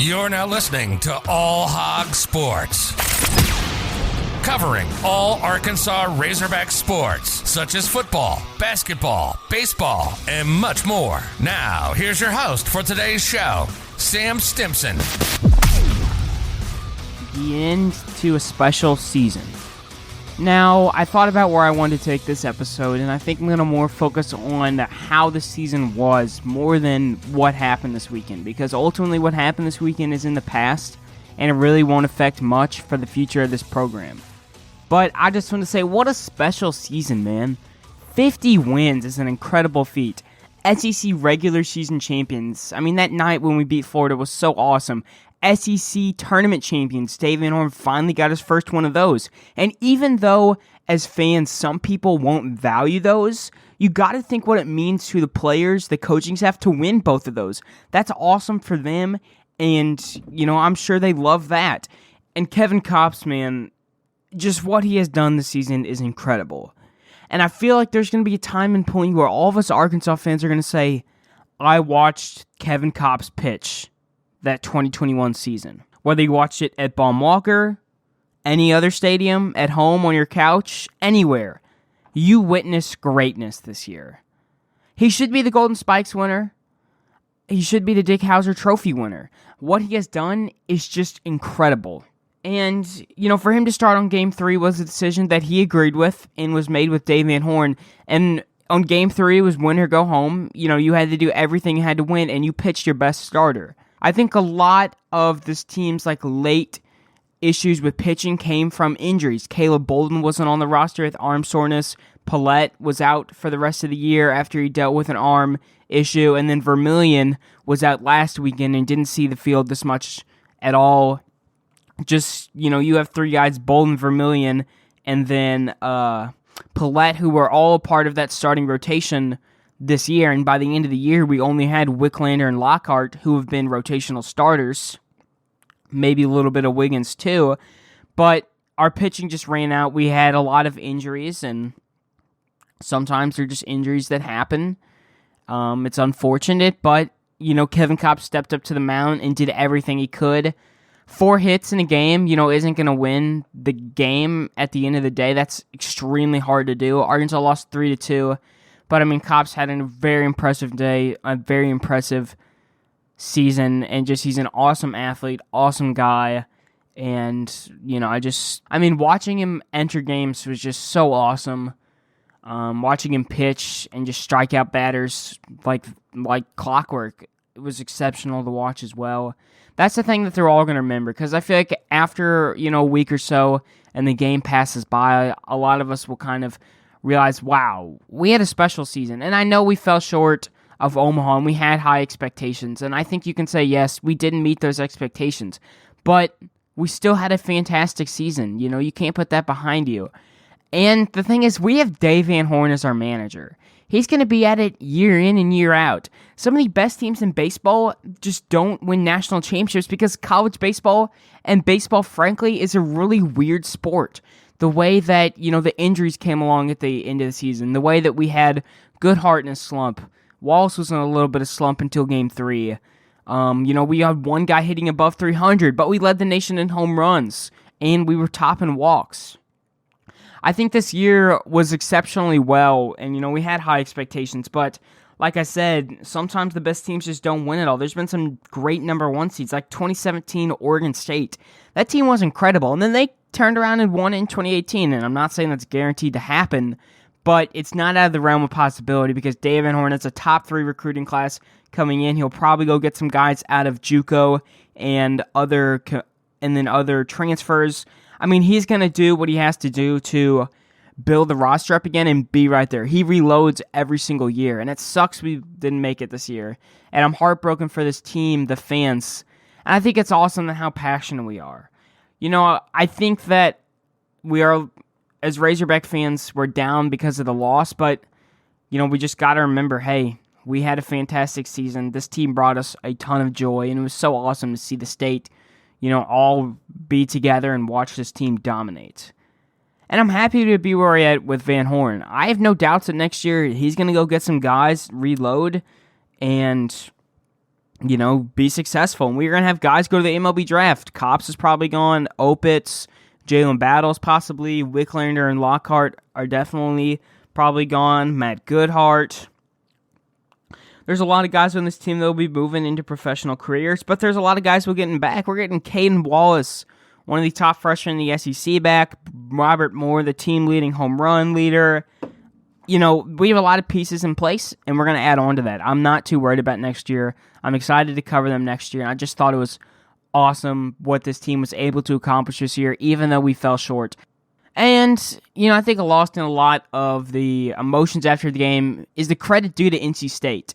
You're now listening to All Hog Sports, covering all Arkansas Razorback sports, such as football, basketball, baseball, and much more. Now, here's your host for today's show, Sam Stimson. The end to a special season. Now, I thought about where I wanted to take this episode, and I think I'm going to more focus on how the season was more than what happened this weekend, because ultimately what happened this weekend is in the past, and it really won't affect much for the future of this program. But I just want to say, what a special season, man. 50 wins is an incredible feat. SEC regular season champions. I mean, that night when we beat Florida was so awesome. SEC tournament champions. Dave Van Horn finally got his first one of those. And even though, as fans, some people won't value those, you got to think what it means to the players, the coaching staff, to win both of those. That's awesome for them, and, I'm sure they love that. And Kevin Kopps, man, just what he has done this season is incredible. And I feel like there's going to be a time and point where all of us Arkansas fans are going to say, I watched Kevin Kopps pitch that 2021 season. Whether you watched it at Baum Walker, any other stadium, at home, on your couch, anywhere, you witnessed greatness this year. He should be the Golden Spikes winner. He should be the Dick Hauser Trophy winner. What he has done is just incredible. And, for him to start on Game 3 was a decision that he agreed with and was made with Dave Van Horn. And on Game 3, it was win or go home. You had to do everything you had to win, and you pitched your best starter. I think a lot of this team's late issues with pitching came from injuries. Caleb Bolden wasn't on the roster with arm soreness. Paulette was out for the rest of the year after he dealt with an arm issue. And then Vermillion was out last weekend and didn't see the field this much at all. Just, you have three guys, Bolden, Vermillion, and then Paulette, who were all a part of that starting rotation this year, and by the end of the year, we only had Wicklander and Lockhart, who have been rotational starters, maybe a little bit of Wiggins too, but our pitching just ran out. We had a lot of injuries, and sometimes they're just injuries that happen. It's unfortunate, but, Kevin Kopps stepped up to the mound and did everything he could. 4 hits in a game, isn't going to win the game at the end of the day. That's extremely hard to do. Arkansas lost 3-2. But, Kopps had a very impressive day, a very impressive season, and he's an awesome athlete, awesome guy, and, watching him enter games was just so awesome. Watching him pitch and just strike out batters like clockwork, it was exceptional to watch as well. That's the thing that they're all going to remember, because I feel like after, a week or so and the game passes by, a lot of us will kind of realize, wow, we had a special season. And I know we fell short of Omaha, and we had high expectations. And I think you can say, yes, we didn't meet those expectations. But we still had a fantastic season. You can't put that behind you. And the thing is, we have Dave Van Horn as our manager. He's going to be at it year in and year out. Some of the best teams in baseball just don't win national championships because college baseball and baseball, frankly, is a really weird sport. The way that, the injuries came along at the end of the season, the way that we had Goodhart in a slump. Wallace was in a little bit of slump until Game 3. We had one guy hitting above 300, but we led the nation in home runs, and we were top in walks. I think this year was exceptionally well, and, we had high expectations, but like I said, sometimes the best teams just don't win it all. There's been some great number 1 seeds, like 2017 Oregon State. That team was incredible, and then they turned around and won in 2018, and I'm not saying that's guaranteed to happen, but it's not out of the realm of possibility because Dave Van Horn has a top 3 recruiting class coming in. He'll probably go get some guys out of JUCO and then other transfers. He's going to do what he has to do to build the roster up again and be right there. He reloads every single year, and it sucks we didn't make it this year. And I'm heartbroken for this team, the fans. And I think it's awesome how passionate we are. I think that we are, as Razorback fans, we're down because of the loss, but, we just got to remember, hey, we had a fantastic season. This team brought us a ton of joy, and it was so awesome to see the state, all be together and watch this team dominate. And I'm happy to be where I'm at with Van Horn. I have no doubts that next year he's going to go get some guys, reload, and be successful. And we're going to have guys go to the MLB draft. Cops is probably gone. Opitz, Jalen Battles possibly. Wicklander and Lockhart are definitely probably gone. Matt Goodhart. There's a lot of guys on this team that will be moving into professional careers, but there's a lot of guys we're getting back. We're getting Caden Wallace, one of the top freshmen in the SEC, back. Robert Moore, the team-leading home run leader. We have a lot of pieces in place, and we're going to add on to that. I'm not too worried about next year. I'm excited to cover them next year, and I just thought it was awesome what this team was able to accomplish this year, even though we fell short. And, I think lost in a lot of the emotions after the game is the credit due to NC State.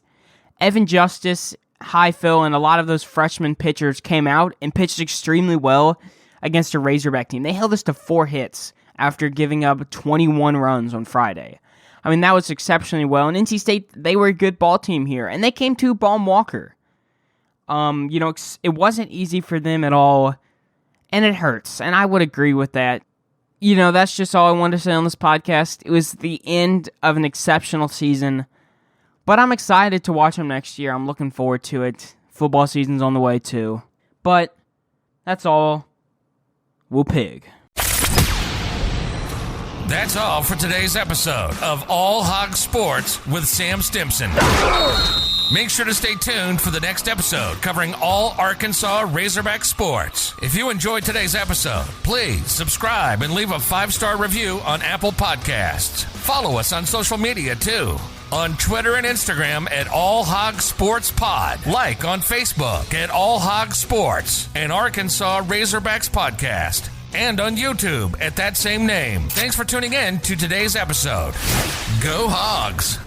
Evan Justice, Highfill, and a lot of those freshman pitchers came out and pitched extremely well against a Razorback team. They held us to 4 hits after giving up 21 runs on Friday. That was exceptionally well. And NC State, they were a good ball team here. And they came to Baum Walker. It wasn't easy for them at all. And it hurts. And I would agree with that. That's just all I wanted to say on this podcast. It was the end of an exceptional season. But I'm excited to watch them next year. I'm looking forward to it. Football season's on the way too. But that's all. We'll pig. That's all for today's episode of All Hog Sports with Sam Stimson. Make sure to stay tuned for the next episode covering all Arkansas Razorback sports. If you enjoyed today's episode, please subscribe and leave a 5-star review on Apple Podcasts. Follow us on social media too. On Twitter and Instagram at All Hog Sports Pod. Like on Facebook at All Hog Sports and Arkansas Razorbacks Podcast. And on YouTube at that same name. Thanks for tuning in to today's episode. Go Hogs!